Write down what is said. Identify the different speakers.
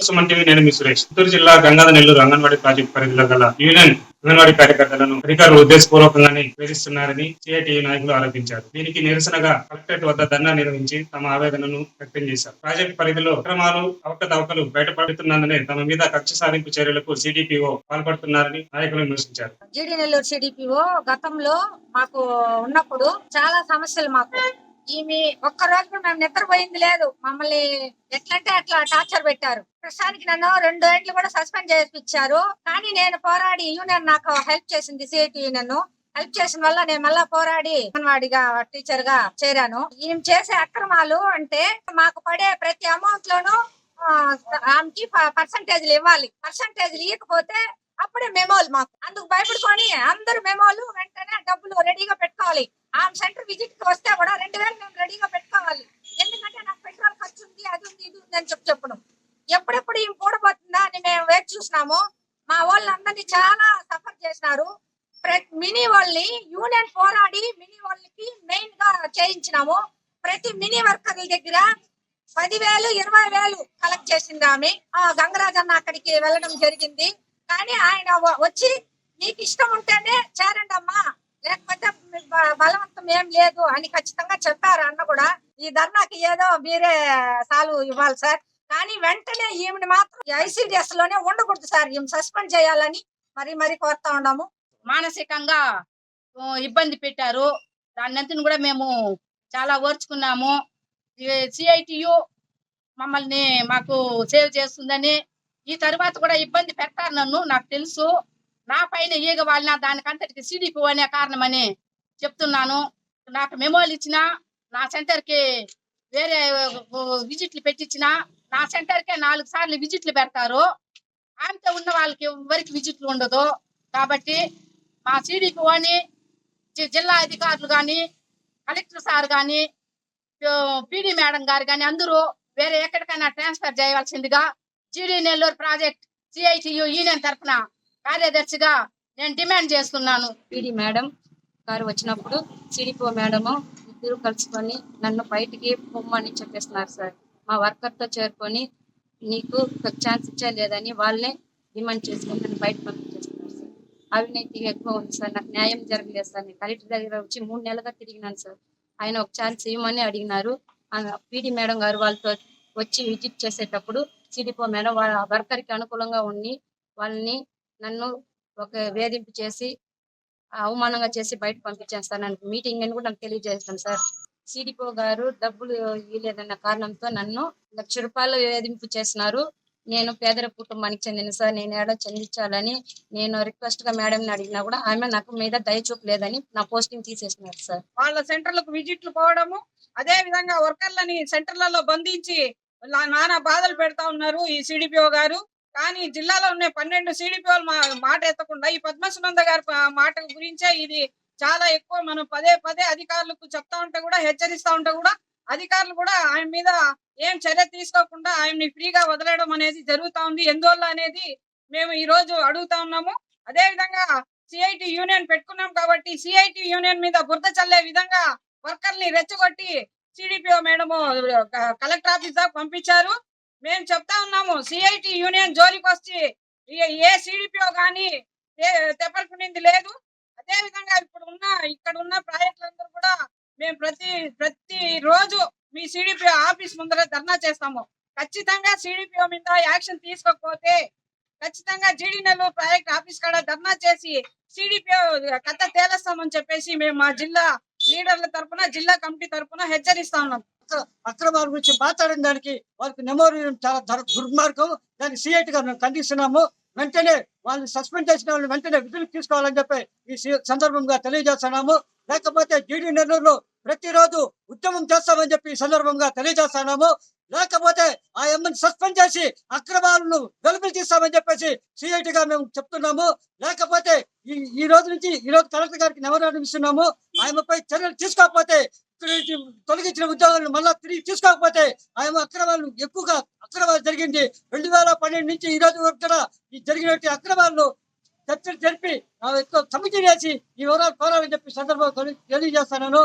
Speaker 1: Suman TV, నేను మీ సురేష్. చిత్తూరు జిల్లా Gangadhara Nellore anganwadi project పరిధిలో గల యూనియన్ అంగన్వాడీ కార్యకర్తలను అధికారులు ఉద్దేశపూర్వకంగానే వేధిస్తున్నారని సిఐటియు నాయకులు ఆరోపించారు. దీనికి నిరసనగా కలెక్టరేట్ వద్ద ధర్నా నిర్వహించి తమ ఆవేదనను వ్యక్తం చేశారు. ప్రాజెక్టు పరిధిలో అక్రమాలు, అవకతవకలు బయటపడుతున్నందునే తమ మీద కక్ష సాధింపు చర్యలకు సిడిపిఓ పాల్పడుతున్నారని నాయకులు విమర్శించారు.
Speaker 2: జీడీ నెల్లూరు సిడిపిఓ గతంలో మాకు ఉన్నప్పుడు చాలా సమస్యలు మాకు ఈమె ఒక్కరోజు మేము నిద్రపోయింది లేదు. మమ్మల్ని ఎట్లంటే అట్లా టార్చర్ పెట్టారు. ప్రస్తుతానికి నన్ను 2 ఏళ్ళు కూడా సస్పెండ్ చేయించారు. కానీ నేను పోరాడి యూనియన్ నాకు హెల్ప్ చేసింది. సిఐటి యూనియన్ హెల్ప్ చేసిన వల్ల నేను మళ్ళా పోరాడి అంగన్వాడిగా టీచర్ గా చేరాను. ఈమె చేసే అక్రమాలు అంటే మాకు పడే ప్రతి అమౌంట్ లోనూ ఆమెకి పర్సంటేజ్లు ఇవ్వాలి. పర్సంటేజ్లు ఇవ్వకపోతే అప్పుడే మెమోలు మాకు. అందుకు భయపడుకొని అందరు మెమోలు వెంటనే డబ్బులు రెడీగా పెట్టుకోవాలి. ఆమె సెంటర్ విజిట్ కి వస్తే కూడా 2000 మేము రెడీగా పెట్టుకోవాలి. ఎందుకంటే నాకు పెట్రోల్ ఖర్చు ఉంది, అది ఉంది, ఇది ఉంది అని చెప్పడం. ఎప్పుడెప్పుడు ఈమె కూడబోతుందా అని మేము వేచి చూసినాము. మా వాళ్ళందరినీ చాలా సఫర్ చేసినారు. మినీ వాళ్ళని యూనియన్ పోరాడి మినీ వాళ్ళకి మెయిన్ గా చేయించినాము. ప్రతి మినీ వర్కర్ల దగ్గర 10,000, 20,000 కలెక్ట్ చేసింది ఆమె. గంగరాజ్ అన్న అక్కడికి వెళ్ళడం జరిగింది. కానీ ఆయన వచ్చి నీకు ఇష్టం ఉంటేనే చేరండి అమ్మా, లేకపోతే బలవంతం ఏం లేదు అని ఖచ్చితంగా చెప్పారు అన్న కూడా. ఈ ధర్నాకి ఏదో మీరే సాల్వ్ ఇవ్వాలి సార్. కానీ వెంటనే ఈమెను మాత్రం ఐసిడిఎస్ లోనే ఉండకూడదు సార్. ఈమె సస్పెండ్ చేయాలని మరి కోరుతా ఉన్నాము.
Speaker 3: మానసికంగా ఇబ్బంది పెట్టారు. దాన్నంతని కూడా మేము చాలా ఓర్చుకున్నాము. సిఐటియు మమ్మల్ని మాకు సేవ్ చేస్తుందని, ఈ తర్వాత కూడా ఇబ్బంది పెడతారు నన్ను, నాకు తెలుసు. నా పైన ఈగ వాళ్ళ దానికంతటికి సిడిపి అనే కారణమని చెప్తున్నాను. నాకు మెమోలు ఇచ్చిన, నా సెంటర్కి వేరే విజిట్లు పెట్టించిన, నా సెంటర్కే 4 సార్లు విజిట్లు పెడతారు. ఆమెతో ఉన్న వాళ్ళకి ఎవరికి విజిట్లు ఉండదు. కాబట్టి మా సిడిపి అని జిల్లా అధికారులు కానీ, కలెక్టర్ సార్ కానీ, పీడీ మేడం గారు కానీ అందరూ వేరే ఎక్కడికైనా ట్రాన్స్ఫర్ చేయవలసిందిగా జీడీ నెల్లూరు ప్రాజెక్ట్ సిఐటియు యూనియన్ తరఫున కార్యదర్శిగా నేను డిమాండ్ చేస్తున్నాను.
Speaker 4: పీడీ మేడం గారు వచ్చినప్పుడు సిడిపో మేడము ఇద్దరు కలుసుకొని నన్ను బయటికి పొమ్మని చెప్పేస్తున్నారు సార్. మా వర్కర్తో చేరుకొని నీకు ఛాన్స్ ఇచ్చేలేదని వాళ్ళే డిమాండ్ చేసుకొని నన్ను బయట పంపించేస్తున్నారు సార్. అవినీతి ఎక్కువ ఉంది సార్. నాకు న్యాయం జరగలేదు సార్. నేను కలెక్టర్ దగ్గర వచ్చి 3 నెలలుగా తిరిగినాను సార్. ఆయన ఒక ఛాన్స్ ఇవ్వమని అడిగినారు. పీడీ మేడం గారు వాళ్ళతో వచ్చి విజిట్ చేసేటప్పుడు సిడిపో మేడం వాళ్ళ వర్కర్కి అనుకూలంగా ఉండి వాళ్ళని నన్ను ఒక వేధింపు చేసి అవమానంగా చేసి బయట పంపించేస్తాను. నాకు మీటింగ్ అని కూడా నాకు తెలియజేస్తాను సార్. సిడిపో గారు డబ్బులు ఇవ్వలేదన్న కారణంతో నన్ను 1,00,000 రూపాయలు వేధింపు చేసినారు. నేను పేదర కుటుంబానికి చెందిన సార్. నేను ఏడా చెందించాలని నేను రిక్వెస్ట్ గా మేడంని అడిగినా కూడా ఆమె నాకు మీద దయ చూపలేదని నా పోస్టింగ్ తీసేసినారు సార్.
Speaker 5: వాళ్ళ సెంటర్లకు విజిట్లు పోవడము, అదే విధంగా వర్కర్లని సెంటర్లలో బంధించి నానా బాధలు పెడతా ఉన్నారు ఈ సిడిపిఓ గారు. కానీ జిల్లాలో ఉన్న 12 సిడిపిఓలు మాట ఎత్తకుండా ఈ పద్మసునంద గారి మాట గురించే ఇది చాలా ఎక్కువ. మనం పదే అధికారులకు చెప్తా ఉంటే కూడా, హెచ్చరిస్తా ఉంటే కూడా అధికారులు కూడా ఆయన మీద ఏం చర్య తీసుకోకుండా ఆయన్ని ఫ్రీగా వదిలేయడం అనేది జరుగుతా ఉంది. ఎందువల్ల అనేది మేము ఈ రోజు అడుగుతా ఉన్నాము. అదే విధంగా సిఐటి యూనియన్ పెట్టుకున్నాం కాబట్టి సిఐటి యూనియన్ మీద బురద చల్లే విధంగా వర్కర్ని రెచ్చగొట్టి సిడిపిఓ మేడము కలెక్టర్ ఆఫీస్ దాకా పంపించారు. మేము చెప్తా ఉన్నాము, సిఐటి యూనియన్ జోలికి వచ్చి ఏ సిడిపిఓ కానీ తెప్పలుకునింది లేదు. అదే విధంగా ఇక్కడ ఉన్న ప్రాజెక్టులందరూ కూడా మేము ప్రతి రోజు మీ సిడిపిఓ ఆఫీస్ ముందర ధర్నా చేస్తాము. ఖచ్చితంగా సిడిపిఓ మీద యాక్షన్ తీసుకోకపోతే ఖచ్చితంగా జీడీ నెల్లూరు ప్రాజెక్ట్ ఆఫీస్ కాడ ధర్నా చేసి సిడిపిఓ కథ తేలేస్తామని చెప్పేసి మేము మా జిల్లా లీడర్ల తరఫున, జిల్లా కమిటీ తరఫున హెచ్చరిస్తా ఉన్నాం.
Speaker 6: అక్రమాల గురించి మాట్లాడిన దానికి వాళ్ళకి నెమోరియల్ చాలా దుర్మార్గం. దానికి సిఐటి గా మేము ఖండిస్తున్నాము. వెంటనే వాళ్ళని సస్పెండ్ చేసిన వాళ్ళని వెంటనే విధులకు తీసుకోవాలని చెప్పి ఈ సందర్భంగా తెలియజేస్తున్నాము. లేకపోతే జీడీ నెల్లూరులో ప్రతిరోజు ఉద్యమం చేస్తామని చెప్పి ఈ సందర్భంగా తెలియజేస్తున్నాము. లేకపోతే ఆ ఎమ్మెల్యే సస్పెండ్ చేసి అక్రమాలను వెలుగులు తీస్తామని చెప్పేసి సిఐటిగా మేము చెప్తున్నాము. లేకపోతే ఈ రోజు నుంచి కలెక్టర్ గారికి మెమోరాండం ఇస్తున్నాము. ఆయనపై చర్యలు తీసుకోకపోతే, తొలగించిన ఉద్యోగాలను మళ్ళా తిరిగి తీసుకోకపోతే ఆయన అక్రమాలు జరిగింది 2012 నుంచి ఈ రోజు వరకు కూడా ఈ జరిగినటువంటి అక్రమాలను చర్చలు జరిపి సమితి వేసి ఈ వివరాలు కోరాలని చెప్పి సందర్భంగా తెలియజేస్తున్నాను.